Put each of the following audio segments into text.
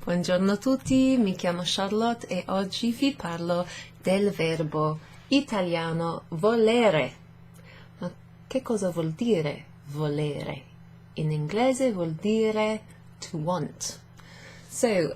Buongiorno a tutti, mi chiamo Charlotte e oggi vi parlo del verbo italiano volere. Ma che cosa vuol dire volere? In inglese vuol dire to want. So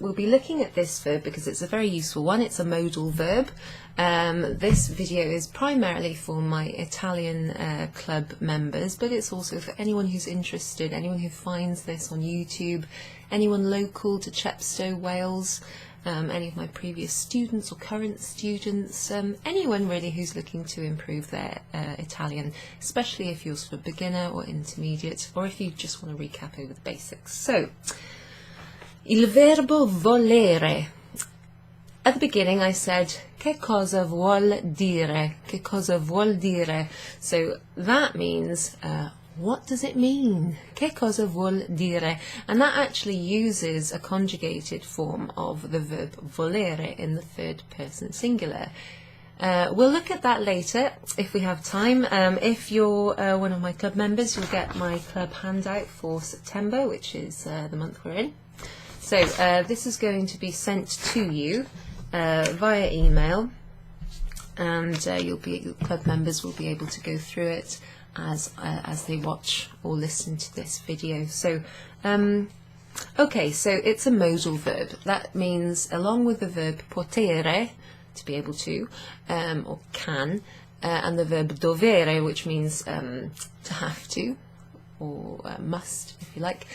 we'll be looking at this verb because it's a very useful one. It's a modal verb. This video is primarily for my Italian club members, but it's also for anyone who's interested, anyone who finds this on YouTube, anyone local to Chepstow, Wales, any of my previous students or current students, anyone really who's looking to improve their Italian, especially if you're sort of beginner or intermediate, or if you just want to recap over the basics. So, il verbo volere. At the beginning I said, che cosa vuol dire? Che cosa vuol dire? So that means, what does it mean? Che cosa vuol dire? And that actually uses a conjugated form of the verb volere in the third person singular. We'll look at that later if we have time. If you're one of my club members, you'll get my club handout for September, which is the month we're in. So this is going to be sent to you via email, and club members will be able to go through it as they watch or listen to this video. So okay, so it's a modal verb. That means along with the verb potere, to be able to, or can, and the verb dovere, which means to have to, or must, if you like.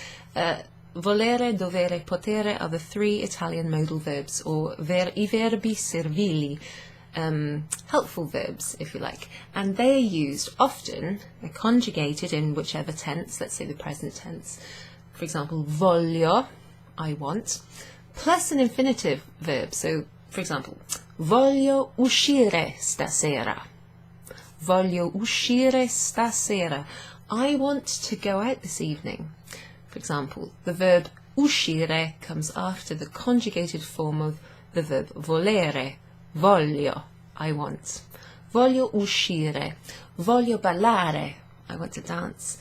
Volere, dovere, potere are the three Italian modal verbs, or I verbi servili, helpful verbs, if you like. And they are used often, they're conjugated in whichever tense, let's say the present tense. For example, voglio, I want, plus an infinitive verb. So, for example, voglio uscire stasera. Voglio uscire stasera. I want to go out this evening. For example, the verb uscire comes after the conjugated form of the verb volere. Voglio, I want. Voglio uscire. Voglio ballare, I want to dance.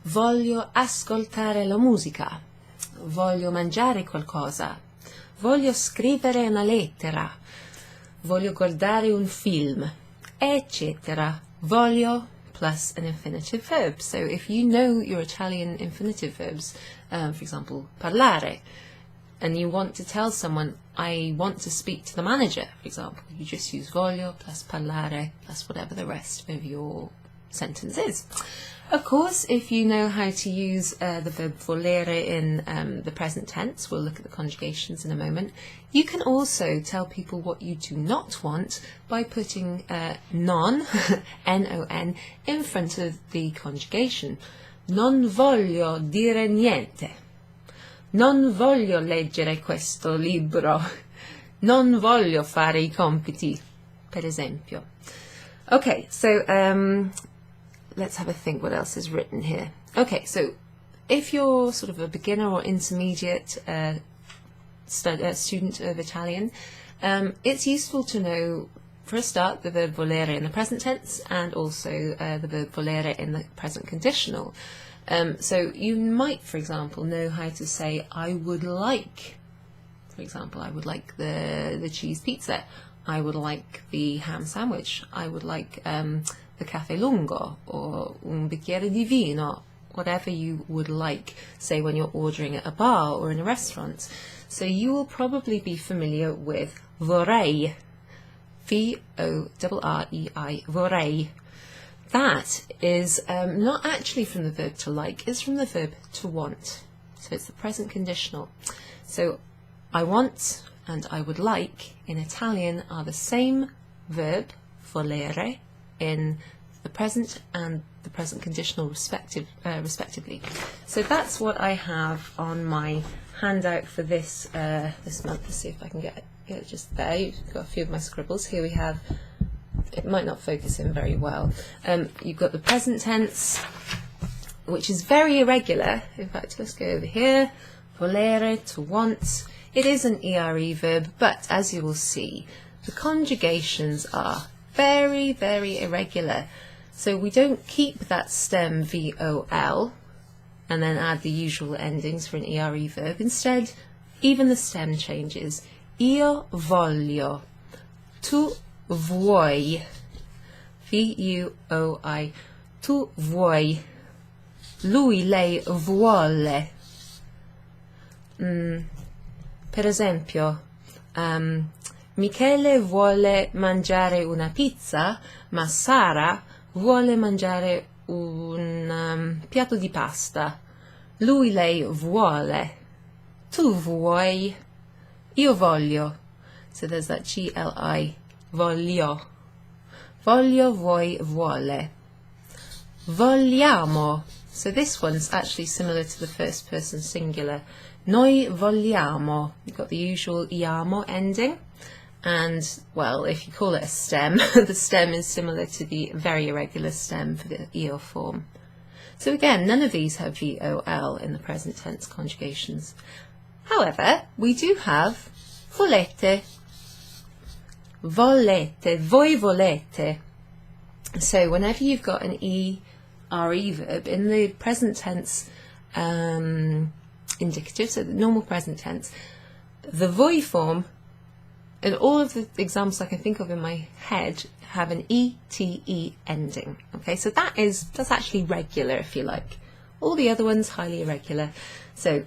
Voglio ascoltare la musica. Voglio mangiare qualcosa. Voglio scrivere una lettera. Voglio guardare un film, eccetera. Voglio plus an infinitive verb. So if you know your Italian infinitive verbs, for example, parlare, and you want to tell someone, I want to speak to the manager, for example, you just use voglio plus parlare plus whatever the rest of your sentence is. Of course, if you know how to use the verb volere in the present tense, we'll look at the conjugations in a moment, you can also tell people what you do not want by putting non, N-O-N, in front of the conjugation. Non voglio dire niente. Non voglio leggere questo libro. Non voglio fare I compiti, per esempio. Okay, so let's have a think what else is written here. Okay, so if you're sort of a beginner or intermediate student of Italian, it's useful to know, for a start, the verb volere in the present tense and also the verb volere in the present conditional. So you might, for example, know how to say, I would like, for example, I would like the cheese pizza. I would like the ham sandwich. I would like the caffè lungo, or un bicchiere di vino, whatever you would like, say when you're ordering at a bar or in a restaurant. So you will probably be familiar with vorrei, V-O-R-R-E-I, vorrei. That is not actually from the verb to like, it's from the verb to want. So it's the present conditional. So I want and I would like in Italian are the same verb, volere, in the present and the present conditional respectively. So that's what I have on my handout for this this month. Let's see if I can get it just there. You've got a few of my scribbles. Here we have, it might not focus in very well. You've got the present tense, which is very irregular. In fact, let's go over here. Volere, to want. It is an ERE verb, but as you will see, the conjugations are very, very irregular. So we don't keep that stem VOL and then add the usual endings for an ERE verb. Instead, even the stem changes. Io voglio, tu vuoi, V-U-O-I, tu vuoi, lui, lei vuole. Per esempio, Michele vuole mangiare una pizza, ma Sara vuole mangiare un piatto di pasta. Lui, lei vuole. Tu vuoi. Io voglio. So there's that G-L-I. Voglio. Voglio, vuoi, vuole. Vogliamo. So this one's actually similar to the first person singular. Noi vogliamo. You've got the usual iamo ending. And, well, if you call it a stem, the stem is similar to the very irregular stem for the io form. So again, none of these have VOL in the present tense conjugations. However, we do have volete, volete, voi volete. So whenever you've got an ERE verb in the present tense indicative, so the normal present tense, the voi form, and all of the examples I can think of in my head have an ETE ending. Okay, so that's actually regular, if you like. All the other ones highly irregular. So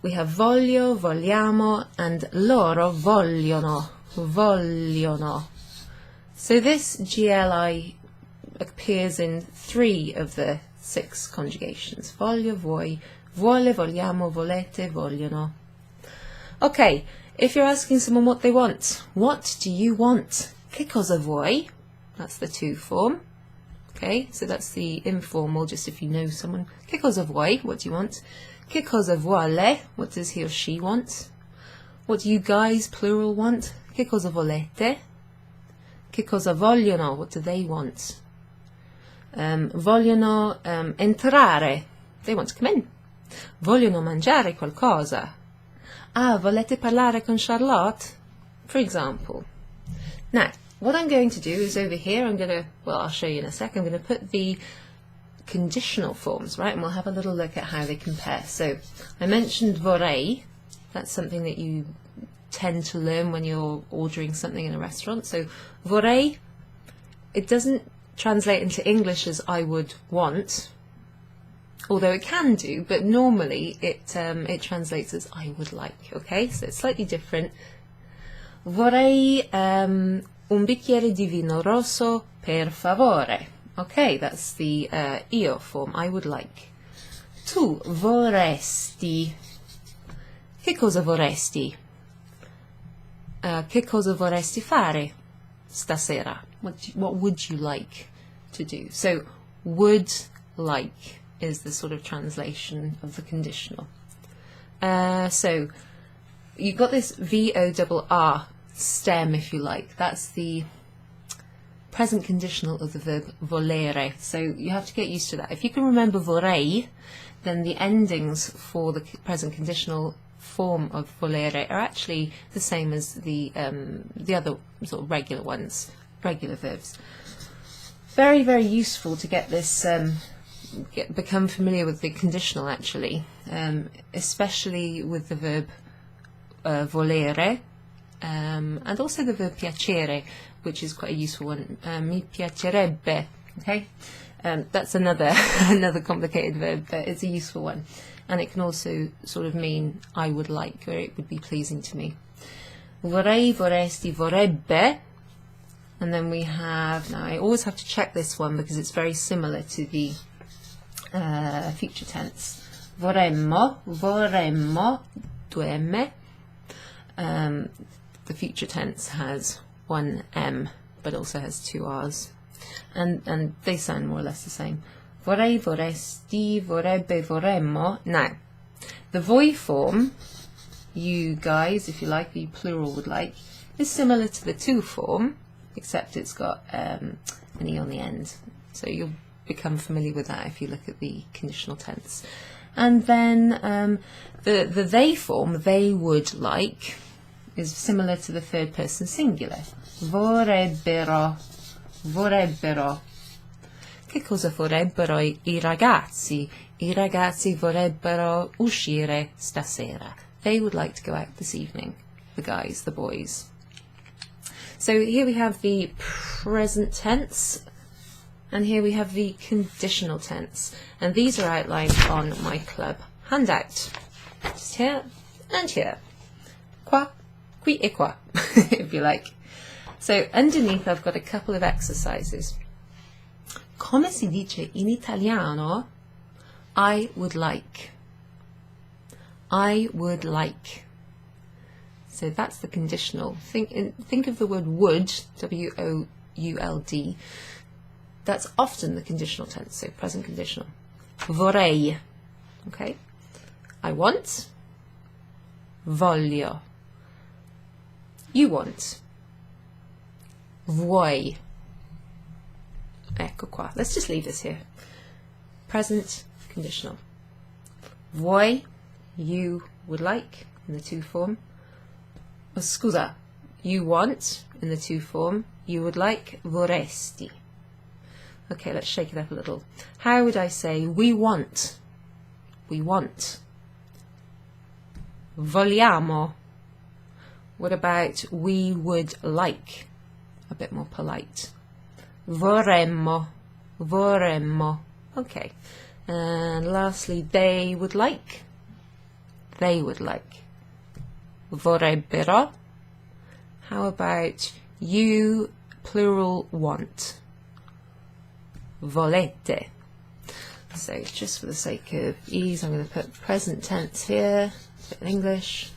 we have voglio, vogliamo, and loro vogliono, vogliono. So this GLI appears in 3 of the 6 conjugations. Voglio, vuoi, vuole, vogliamo, volete, vogliono. Okay. If you're asking someone what they want, what do you want? Che cosa vuoi? That's the to form. Okay, so that's the informal, just if you know someone. Che cosa vuoi? What do you want? Che cosa vuole? What does he or she want? What do you guys, plural, want? Che cosa volete? Che cosa vogliono? What do they want? Vogliono entrare. They want to come in. Vogliono mangiare qualcosa. Ah, volete parlare con Charlotte? For example. Now, what I'm going to do is over here, I'll show you in a sec, I'm going to put the conditional forms, right? And we'll have a little look at how they compare. So, I mentioned vorrei. That's something that you tend to learn when you're ordering something in a restaurant. So, vorrei, it doesn't translate into English as I would want, although it can do, but normally it translates as I would like, okay? So it's slightly different. Vorrei un bicchiere di vino rosso, per favore. Okay, that's the io form, I would like. Tu vorresti. Che cosa vorresti? Che cosa vorresti fare stasera? What would you like to do? So, would like is the sort of translation of the conditional. So you've got this VORR stem, if you like. That's the present conditional of the verb volere. So you have to get used to that. If you can remember vorrei, then the endings for the present conditional form of volere are actually the same as the other sort of regular ones, regular verbs. Very, very useful to get this become familiar with the conditional, actually, especially with the verb volere, and also the verb piacere, which is quite a useful one. Mi piacerebbe. Okay, that's another complicated verb, but it's a useful one, and it can also sort of mean I would like, or it would be pleasing to me. Vorrei, vorresti, vorrebbe. And then we have, now I always have to check this one because it's very similar to the future tense. Vorremmo, vorremmo, due M. The future tense has one M, but also has 2 R's. And they sound more or less the same. Vorrei, vorresti, vorrebbe, vorremmo. Now, the voi form, you guys, if you like, the plural would like, is similar to the to form, except it's got an E on the end. So you'll become familiar with that if you look at the conditional tense. And then the they form, they would like, is similar to the third person singular. Vorrebbero, vorrebbero. Che cosa vorrebbero i ragazzi? I ragazzi vorrebbero uscire stasera. They would like to go out this evening. The guys, the boys. So here we have the present tense, and here we have the conditional tense. And these are outlined on my club handout. Just here and here. Qua, qui e qua, if you like. So underneath I've got a couple of exercises. Come si dice in italiano? I would like. I would like. So that's the conditional. Think of the word would, W-O-U-L-D. That's often the conditional tense, so present conditional. Vorrei. Okay. I want. Voglio. You want. Vuoi. Ecco qua. Let's just leave this here. Present conditional. Vuoi, you would like, in the to form. Oh, scusa, you want, in the to form. You would like, vorresti. Okay, let's shake it up a little. How would I say we want? We want. Vogliamo. What about we would like? A bit more polite. Vorremmo. Vorremmo. Okay. And lastly, they would like. They would like. Vorrebbero. How about you, plural, want? Volete. So just for the sake of ease, I'm going to put present tense here, put in English,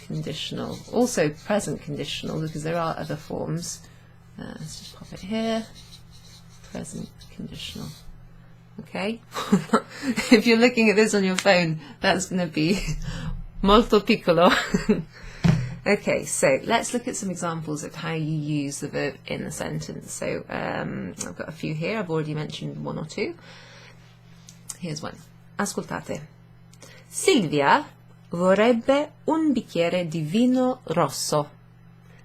conditional, also present conditional because there are other forms. Let's just pop it here, present conditional. Okay, if you're looking at this on your phone, that's going to be molto piccolo. Okay, so let's look at some examples of how you use the verb in a sentence. So I've got a few here. I've already mentioned one or two. Here's one. Ascoltate. Silvia vorrebbe un bicchiere di vino rosso.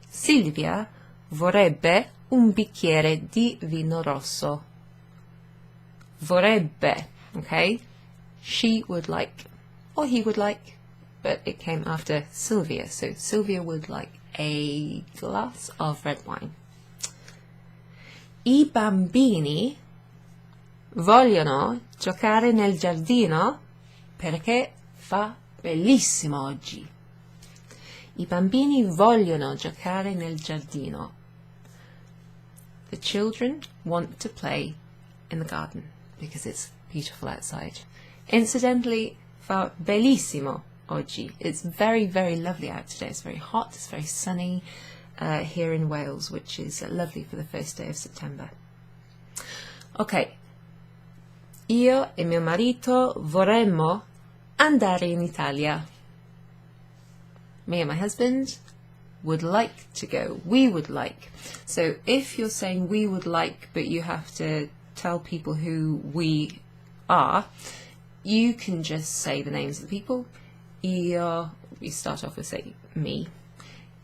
Silvia vorrebbe un bicchiere di vino rosso. Vorrebbe, okay? She would like, or he would like, but it came after Sylvia, so Sylvia would like a glass of red wine. I bambini vogliono giocare nel giardino perché fa bellissimo oggi. I bambini vogliono giocare nel giardino. The children want to play in the garden because it's beautiful outside. Incidentally, fa bellissimo oggi. It's very, very lovely out today. It's very hot, it's very sunny here in Wales, which is lovely for the first day of September. Ok. Io e mio marito vorremmo andare in Italia. Me and my husband would like to go. We would like. So if you're saying we would like, but you have to tell people who we are, you can just say the names of the people. Io, we start off with, say, me.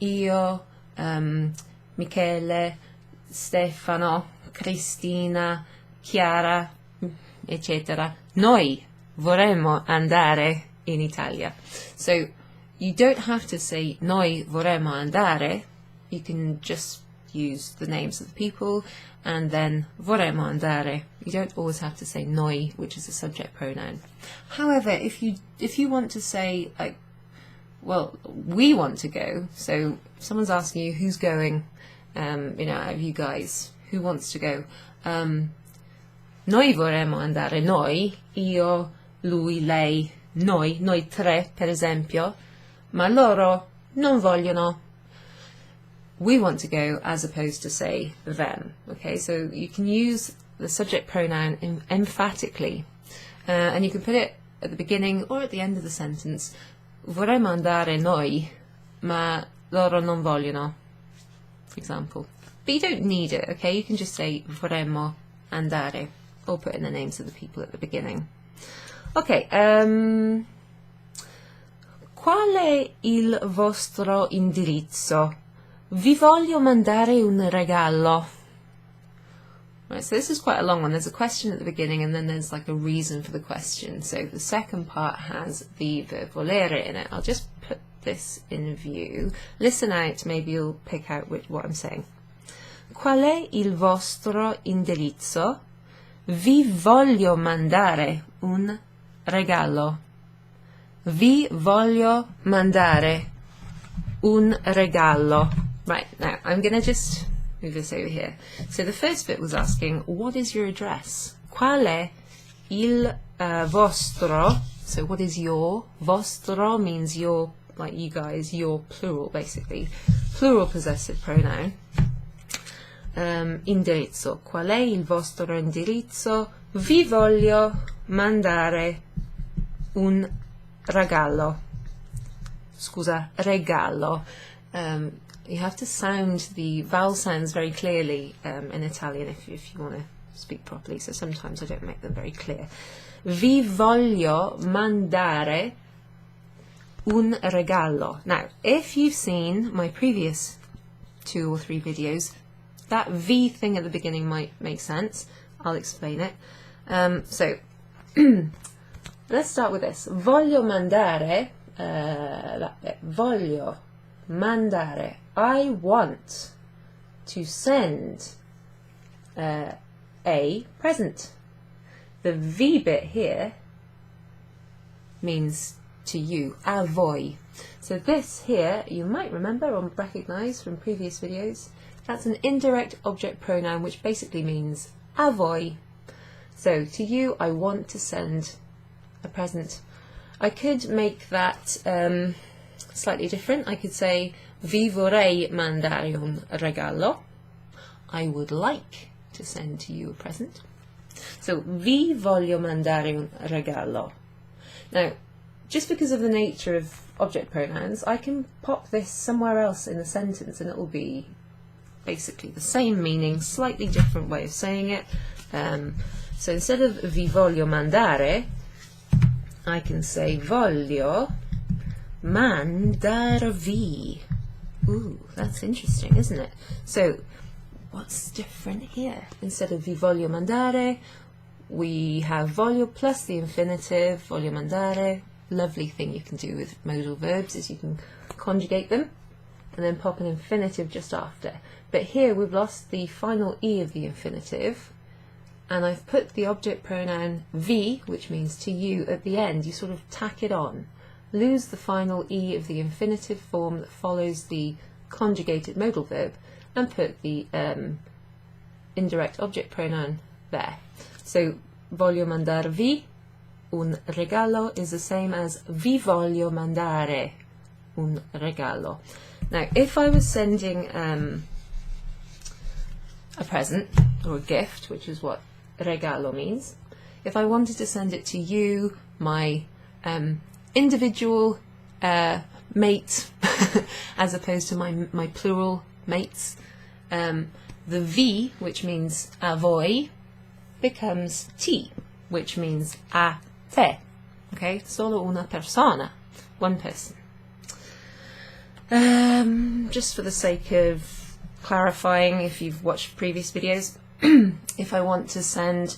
Io, Michele, Stefano, Cristina, Chiara, eccetera. Noi vorremmo andare in Italia. So you don't have to say noi vorremmo andare. You can just use the names of the people and then vorremmo andare. You don't always have to say noi, which is a subject pronoun. However, if you want to say, like, well, we want to go, so if someone's asking you who's going, out of you guys, who wants to go? Noi vorremmo andare, noi, io, lui, lei, noi tre, per esempio, ma loro non vogliono. We want to go as opposed to say them. Okay, so you can use the subject pronoun emphatically, and you can put it at the beginning or at the end of the sentence. Vorremmo andare noi, ma loro non vogliono, for example. But you don't need it, okay? You can just say vorremmo andare, or put in the names of the people at the beginning. Okay, qual è il vostro indirizzo? Vi voglio mandare un regalo. Right, so this is quite a long one. There's a question at the beginning and then there's like a reason for the question. So the second part has the verb volere in it. I'll just put this in view. Listen out, maybe you'll pick out what I'm saying. Qual è il vostro indirizzo? Vi voglio mandare un regalo. Vi voglio mandare un regalo. Right, now I'm going to just move this over here. So the first bit was asking, what is your address? Qual è il vostro? So what is your? Vostro means your, like you guys, your plural basically. Plural possessive pronoun. Indirizzo. Qual è il vostro indirizzo? Vi voglio mandare un regalo. Scusa, regalo. You have to sound the vowel sounds very clearly in Italian if you want to speak properly, so sometimes I don't make them very clear. Vi voglio mandare un regalo. Now, if you've seen my previous 2 or 3 videos, that V thing at the beginning might make sense. I'll explain it. So, let's start with this. Voglio mandare, voglio mandare. I want to send a present. The V bit here means to you, a voi. So this here, you might remember or recognise from previous videos, that's an indirect object pronoun which basically means a voi. So to you, I want to send a present. I could make that slightly different. I could say vi vorrei mandare un regalo. I would like to send to you a present. So vi voglio mandare un regalo. Now, just because of the nature of object pronouns, I can pop this somewhere else in the sentence and it will be basically the same meaning, slightly different way of saying it. So instead of vi voglio mandare, I can say voglio mandarvi. Ooh, that's interesting, isn't it? So what's different here? Instead of vi voglio mandare, we have voglio plus the infinitive, voglio mandare. Lovely thing you can do with modal verbs is you can conjugate them and then pop an infinitive just after. But here we've lost the final E of the infinitive and I've put the object pronoun vi, which means to you, at the end. You sort of tack it on. Lose the final E of the infinitive form that follows the conjugated modal verb and put the indirect object pronoun there. So voglio mandarvi un regalo is the same as vi voglio mandare un regalo. Now, if I was sending a present or a gift, which is what regalo means, if I wanted to send it to you, my individual mate, as opposed to my plural mates, the vi, which means a voi, becomes ti, which means a te. Okay, solo una persona, one person. Just for the sake of clarifying, if you've watched previous videos, if I want to send,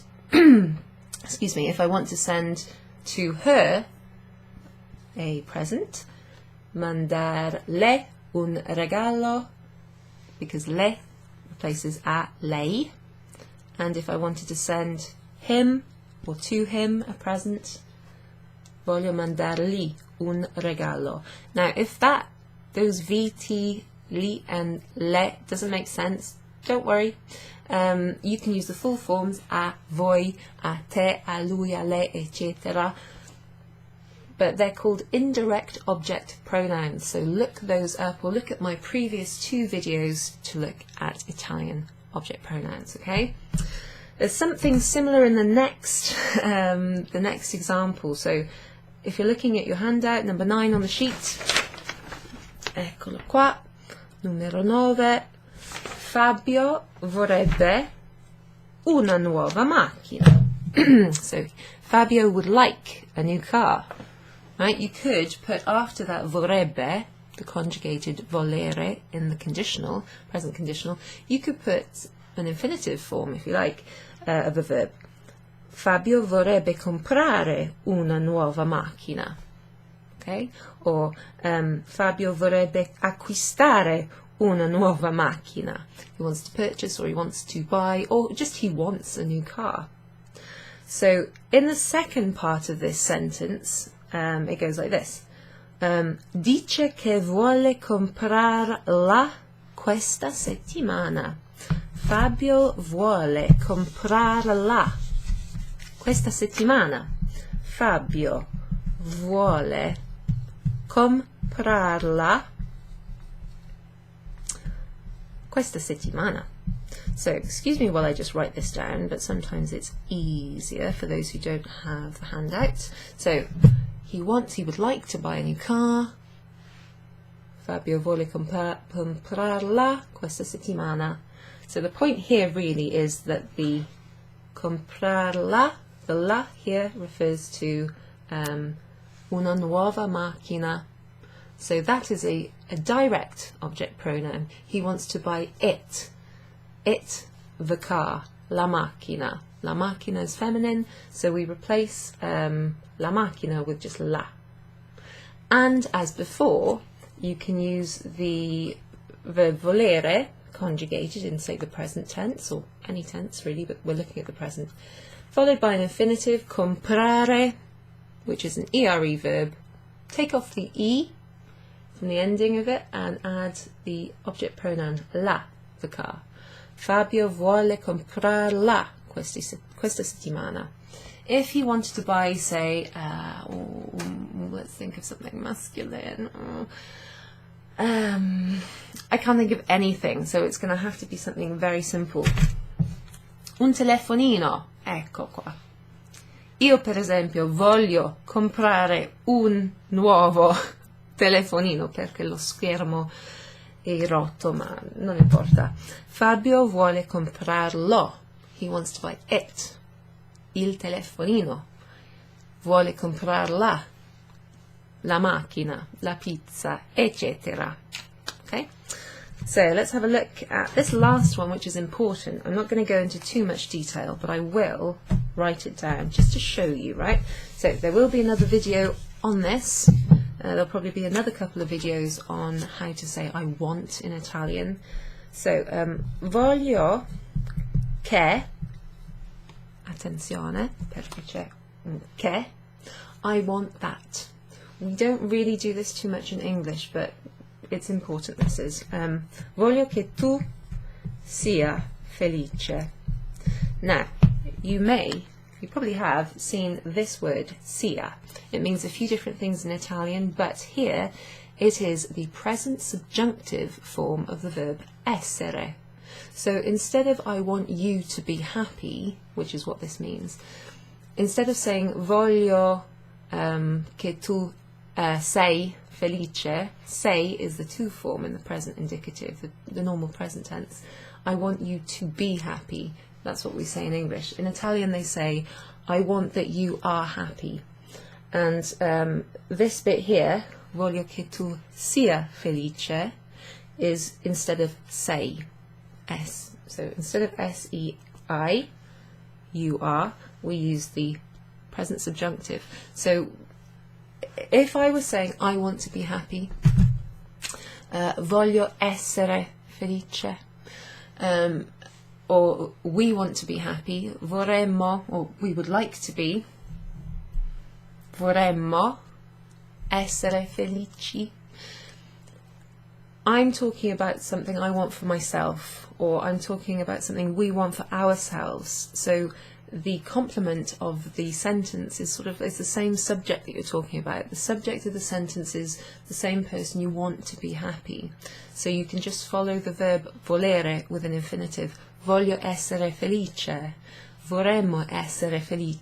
excuse me, if I want to send to her a present, mandarle un regalo, because le replaces a lei, and if I wanted to send him or to him a present, voglio mandargli un regalo. Now, if those vt, li and le doesn't make sense, don't worry. You can use the full forms a voi, a te, a lui, a lei, etc. But they're called indirect object pronouns. So look those up, or look at my previous 2 videos to look at Italian object pronouns, okay? There's something similar in the next example. So if you're looking at your handout, number 9 on the sheet, eccolo qua, numero 9, Fabio vorrebbe una nuova macchina. So Fabio would like a new car. Right? You could put after that vorrebbe, the conjugated volere in the conditional, present conditional, you could put an infinitive form, if you like, of a verb. Fabio vorrebbe comprare una nuova macchina. Okay? Or Fabio vorrebbe acquistare una nuova macchina. He wants to purchase, or he wants to buy, or just he wants a new car. So in the second part of this sentence, it goes like this. Dice che vuole comprarla questa settimana. Fabio vuole comprarla questa settimana. Fabio vuole comprarla questa settimana. So, excuse me while I just write this down, but sometimes it's easier for those who don't have the handout. So, he would like to buy a new car. Fabio vuole comprarla questa settimana. So the point here really is that the comprarla, the la here refers to una nuova macchina. So that is a direct object pronoun. He wants to buy it. It, the car, la macchina. La macchina is feminine, so we replace la macchina with just la. And as before, you can use the verb volere, conjugated in, say, the present tense, or any tense really, but we're looking at the present, followed by an infinitive, comprare, which is an ere verb. Take off the e from the ending of it and add the object pronoun la, the car. Fabio vuole comprarla questa settimana. If he wanted to buy, say, let's think of something masculine. I can't think of anything, so it's going to have to be something very simple. Un telefonino, ecco qua. Io per esempio voglio comprare un nuovo telefonino perché lo schermo è rotto, ma non importa. Fabio vuole comprarlo. He wants to buy it. Il telefonino. Vuole comprarla. La macchina, la pizza, etc. Okay? So let's have a look at this last one, which is important. I'm not going to go into too much detail, but I will write it down just to show you, right? So there will be another video on this. There'll probably be another couple of videos on how to say I want in Italian. So, voglio che, attenzione, perché c'è un che, I want that. We don't really do this too much in English, but it's important, this is. Voglio che tu sia felice. Now, you probably have seen this word, sia. It means a few different things in Italian, but here it is the present subjunctive form of the verb essere. So instead of I want you to be happy, which is what this means, instead of saying voglio che tu sei felice, sei is the to form in the present indicative, the normal present tense. I want you to be happy. That's what we say in English. In Italian they say, I want that you are happy. And this bit here, voglio che tu sia felice, is instead of sei, S. So instead of S-E-I, you are, we use the present subjunctive. So if I was saying, I want to be happy, voglio essere felice, or we want to be happy, vorremmo, or we would like to be, vorremmo essere felici. I'm talking about something I want for myself, or I'm talking about something we want for ourselves. So the complement of the sentence is it's the same subject that you're talking about. The subject of the sentence is the same person, you want to be happy. So you can just follow the verb volere with an infinitive. Voglio essere felice. Vorremmo essere felice.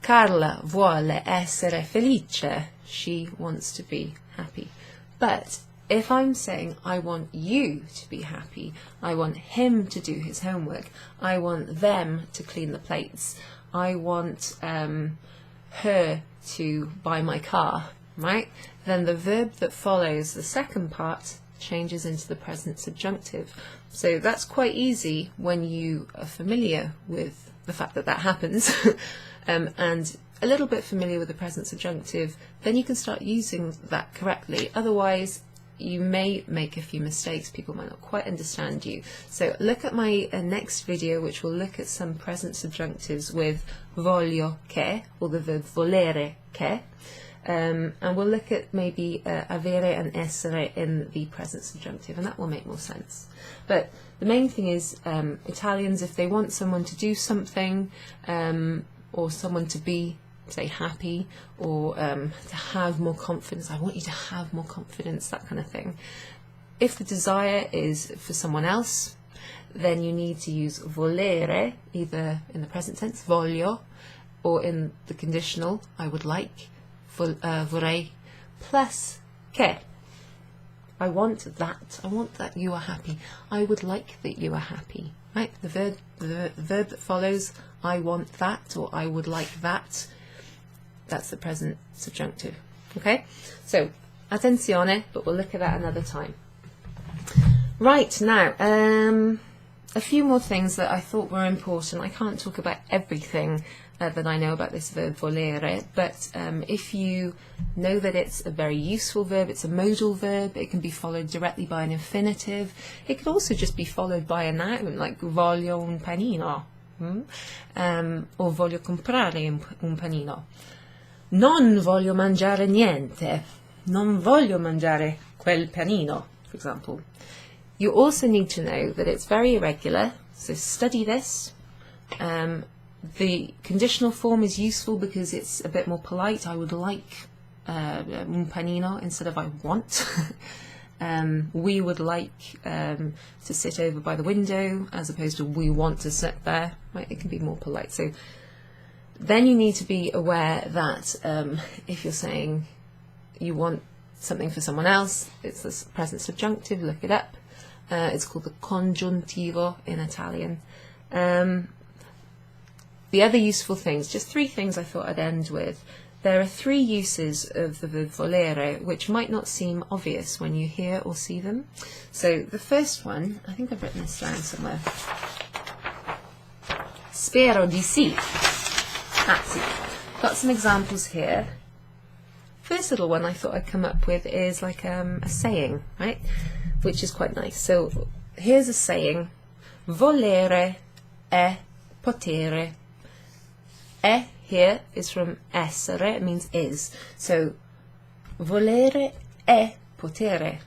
Carla vuole essere felice. She wants to be happy. But if I'm saying I want you to be happy, I want him to do his homework, I want them to clean the plates, I want her to buy my car, right? Then the verb that follows the second part changes into the present subjunctive. So that's quite easy when you are familiar with the fact that that happens and a little bit familiar with the present subjunctive, then you can start using that correctly. Otherwise, you may make a few mistakes, people might not quite understand you. So look at my next video, which will look at some present subjunctives with voglio che, or the verb volere che, and we'll look at maybe avere and essere in the present subjunctive, and that will make more sense. But the main thing is Italians, if they want someone to do something, or someone to be, say, happy, or to have more confidence, I want you to have more confidence, that kind of thing. If the desire is for someone else, then you need to use volere, either in the present tense, voglio, or in the conditional, I would like, vorrei, plus che. I want that you are happy. I would like that you are happy. Right? The verb that follows, I want that, or I would like that, that's the present subjunctive. Okay? So, attenzione, but we'll look at that another time. Right, now, a few more things that I thought were important. I can't talk about everything that I know about this verb volere, but if you know that it's a very useful verb, it's a modal verb, it can be followed directly by an infinitive. It could also just be followed by a noun, like voglio un panino, or voglio comprare un panino. Non voglio mangiare niente. Non voglio mangiare quel panino, for example. You also need to know that it's very irregular, so study this. The conditional form is useful because it's a bit more polite. I would like un panino instead of I want. We would like to sit over by the window as opposed to we want to sit there. Right? It can be more polite. So then you need to be aware that if you're saying you want something for someone else, it's the present subjunctive, look it up. It's called the congiuntivo in Italian. The other useful things, just 3 things I thought I'd end with. There are 3 uses of the verb volere which might not seem obvious when you hear or see them. So the first one, I think I've written this down somewhere. Spero di sì. That's it. Got some examples here. First little one I thought I'd come up with is like a saying, right? Which is quite nice. So here's a saying. Volere è potere. E here is from essere, it means is. So volere è potere.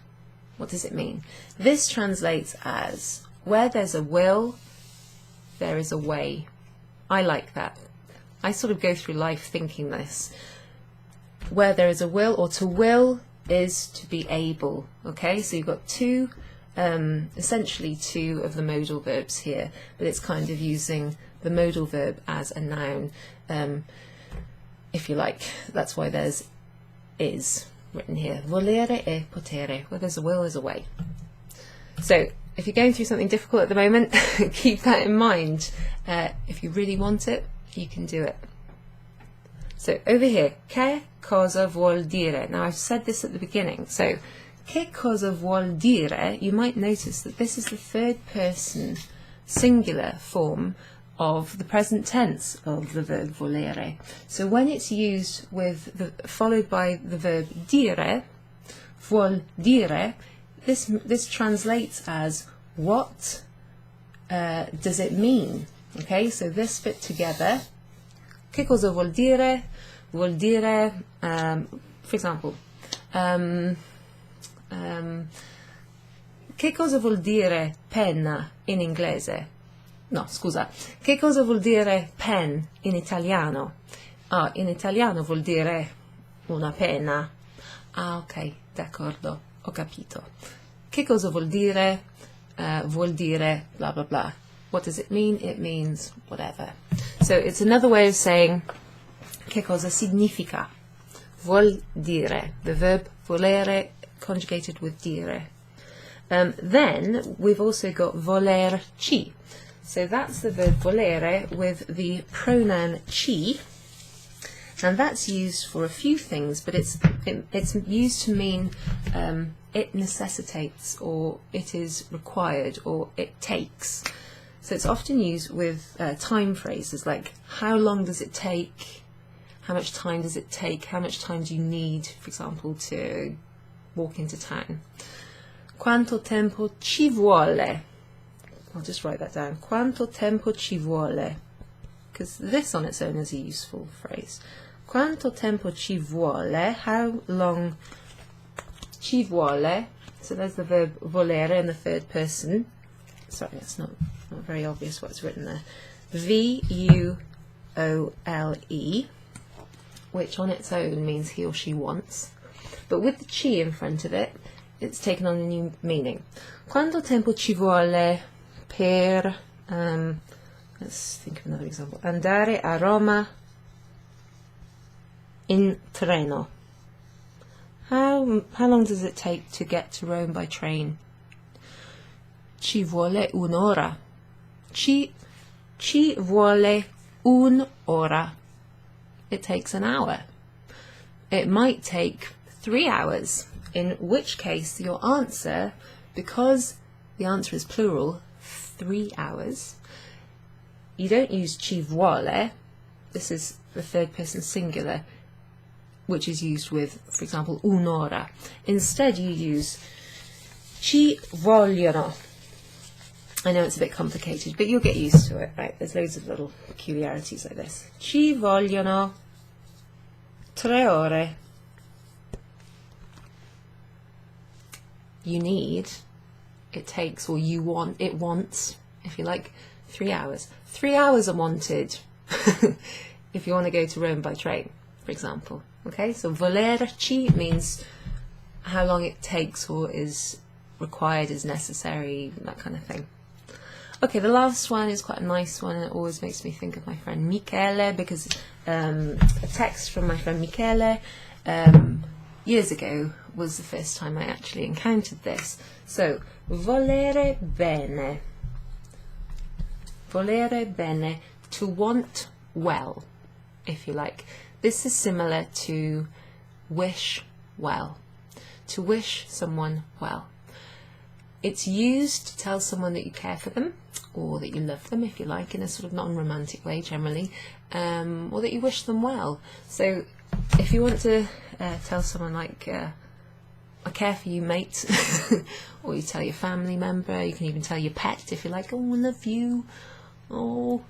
What does it mean? This translates as where there's a will, there is a way. I like that. I sort of go through life thinking this. Where there is a will, or to will is to be able. Okay, so you've got essentially two of the modal verbs here, but it's kind of using the modal verb as a noun, if you like. That's why there's is written here. Volere e potere. Where there's a will, there's a way. So if you're going through something difficult at the moment, keep that in mind. If you really want it, you can do it. So over here, che cosa vuol dire? Now I've said this at the beginning. So che cosa vuol dire? You might notice that this is the third person singular form of the present tense of the verb volere. So when it's used with followed by the verb dire, vuol dire, this translates as what does it mean? Okay, so this fit together. Che cosa vuol dire? Vuol dire, for example, che cosa vuol dire penna in inglese? No, scusa. Che cosa vuol dire pen in italiano? Ah, in italiano vuol dire una penna. Ah, ok, d'accordo, ho capito. Che cosa vuol dire? Vuol dire blah blah blah. What does it mean? It means whatever. So it's another way of saying che cosa significa. Vuol dire. The verb volere conjugated with dire. Then we've also got volerci. So that's the verb volere with the pronoun ci. And that's used for a few things, but it's used to mean it necessitates, or it is required, or it takes. So it's often used with time phrases like how long does it take, how much time does it take, how much time do you need, for example, to walk into town. Quanto tempo ci vuole? I'll just write that down. Quanto tempo ci vuole? Because this on its own is a useful phrase. Quanto tempo ci vuole? How long ci vuole? So there's the verb volere in the third person. Sorry, that's not very obvious what's written there. V-U-O-L-E, which on its own means he or she wants. But with the ci in front of it, it's taken on a new meaning. Quanto tempo ci vuole per, let's think of another example, andare a Roma in treno? How long does it take to get to Rome by train? Ci vuole un'ora. Ci vuole un'ora. It takes an hour. It might take 3 hours, in which case your answer, because the answer is plural, 3 hours, you don't use ci vuole. This is the third person singular, which is used with, for example, un'ora. Instead you use ci vogliono. I know it's a bit complicated, but you'll get used to it, right? There's loads of little peculiarities like this. Ci vogliono 3 ore. You need, it takes, or you want, it wants, if you like, 3 hours. 3 hours are wanted if you want to go to Rome by train, for example. Okay, so volerci means how long it takes or is required, is necessary, that kind of thing. Okay, the last one is quite a nice one, and it always makes me think of my friend Michele, because a text from my friend Michele years ago was the first time I actually encountered this. So, volere bene. Volere bene, to want well, if you like. This is similar to wish well, to wish someone well. It's used to tell someone that you care for them, or that you love them, if you like, in a sort of non-romantic way generally, or that you wish them well. So if you want to tell someone like, I care for you, mate, or you tell your family member, you can even tell your pet if you like, oh, I love you, oh,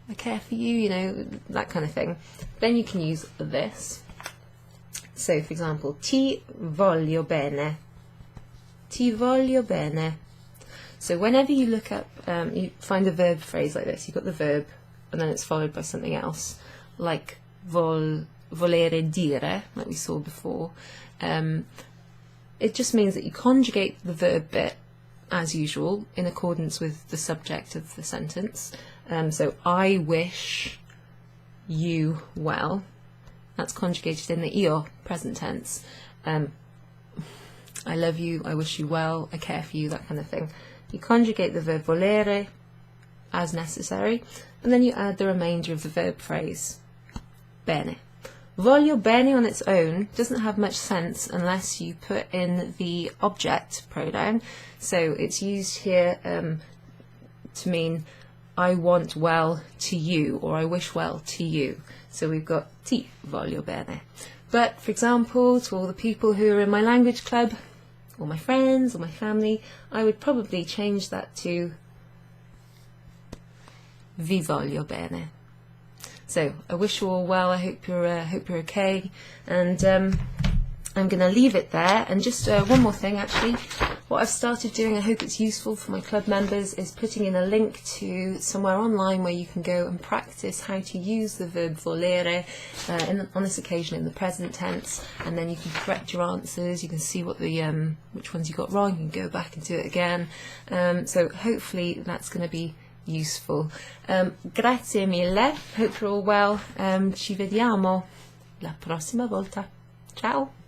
I care for you, you know, that kind of thing. Then you can use this. So, for example, ti voglio bene. Ti voglio bene. So whenever you look up, you find a verb phrase like this, you've got the verb, and then it's followed by something else, like volere dire, like we saw before. It just means that you conjugate the verb bit, as usual, in accordance with the subject of the sentence. So I wish you well. That's conjugated in the io, present tense. I love you, I wish you well, I care for you, that kind of thing. You conjugate the verb volere as necessary, and then you add the remainder of the verb phrase, bene. Voglio bene on its own doesn't have much sense unless you put in the object pronoun. So it's used here to mean I want well to you, or I wish well to you. So we've got ti voglio bene. But for example, to all the people who are in my language club, or my friends, or my family, I would probably change that to vi voglio bene. So I wish you all well. I hope you're okay, and I'm going to leave it there. And just one more thing, actually, what I've started doing, I hope it's useful for my club members, is putting in a link to somewhere online where you can go and practice how to use the verb volere on this occasion in the present tense, and then you can correct your answers. You can see what the which ones you got wrong. You can go back and do it again. So hopefully that's going to be useful. Grazie mille, hope you're all well. Ci vediamo la prossima volta. Ciao!